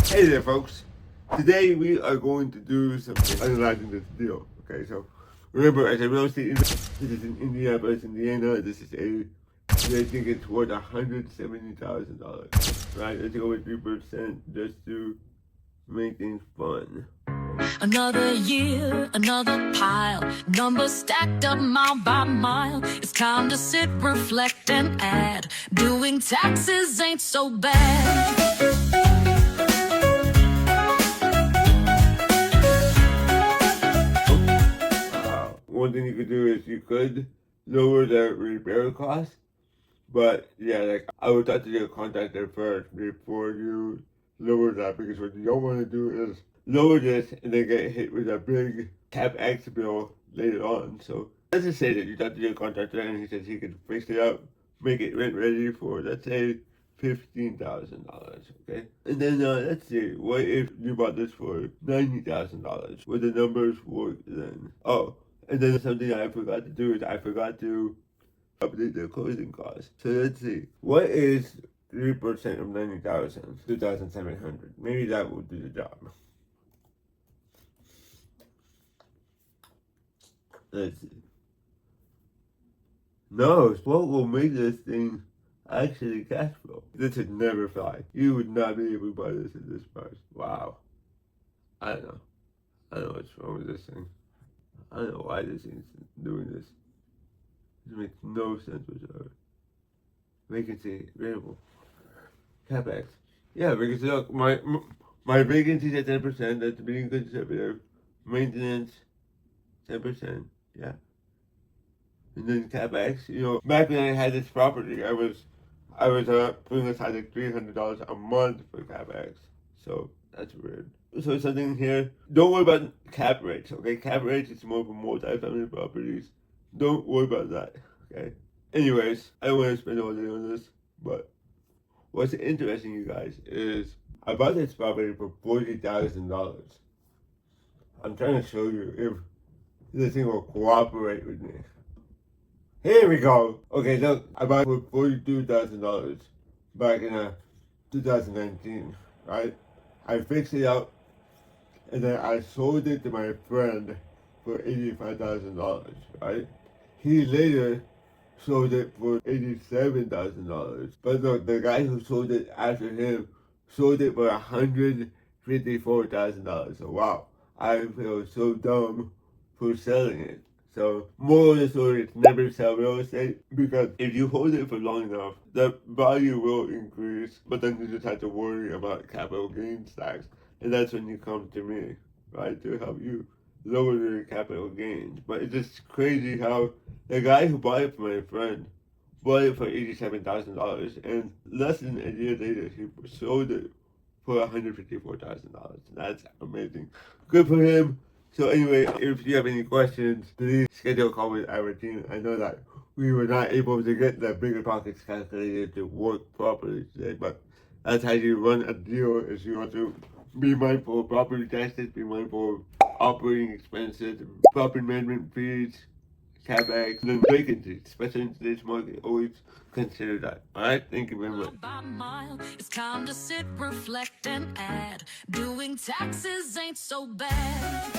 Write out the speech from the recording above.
Hey there, folks. Today we are going to do something analyzing this deal. Okay, so remember, as a real estate investor, this is in Indianapolis, Indiana. This is we're thinking toward $170,000. Right? Let's go with 3% just to make things fun. Another year, another pile, numbers stacked up mile by mile. It's time to sit, reflect, and add. Doing taxes ain't so bad. One thing you could do is you could lower the repair cost, but yeah, like I would talk to your contractor first before you lower that, because what you don't want to do is lower this and then get hit with a big CapEx bill later on. So let's just say that you talk to your contractor and he says he could fix it up, make it rent ready for, let's say, $15,000, okay? And then let's see, what if you bought this for $90,000? Would the numbers work then? Oh, and then something I forgot to do is I forgot to update the closing costs. So let's see, what is 3% of 90,000? 2,700. Maybe that will do the job. Let's see. No, what will make this thing actually cash flow? This would never fly. You would not be able to buy this at this price. Wow. I don't know. I don't know what's wrong with this thing. I don't know why this thing's doing this. It makes no sense whatsoever. Vacancy available. CapEx. Yeah, because look, my vacancy's at 10%. That's being conservative. Maintenance, 10%. Yeah. And then CapEx. You know, back when I had this property, I was putting aside like $300 a month for CapEx. So that's weird. So something here. Don't worry about cap rates. Okay, cap rates is more for multi-family properties. Don't worry about that. Okay. Anyways, I don't want to spend all day on this, but what's interesting, you guys, is I bought this property for $40,000. I'm trying to show you if this thing will cooperate with me. Here we go. Okay, look, I bought it for $42,000 back in 2019, right? I fixed it up, and then I sold it to my friend for $85,000, right? He later sold it for $87,000. But look, the guy who sold it after him sold it for $154,000. So wow, I feel so dumb for selling it. So moral of the story is never sell real estate, because if you hold it for long enough, the value will increase, but then you just have to worry about capital gains tax. And that's when you come to me, right, to help you lower your capital gains. But it's just crazy how the guy who bought it for my friend bought it for $87,000, and less than a year later he sold it for $154,000. That's amazing. Good for him. So anyway, if you have any questions, please schedule a call with our team. I know that we were not able to get the BiggerPockets calculator to work properly today, but that's how you run a deal. Is you have to be mindful of property taxes, be mindful of operating expenses, property management fees, CapEx, and then vacancies, especially in today's market. Always consider that. Alright, thank you very much. It's time to sit, reflect, and add. Doing taxes ain't so bad.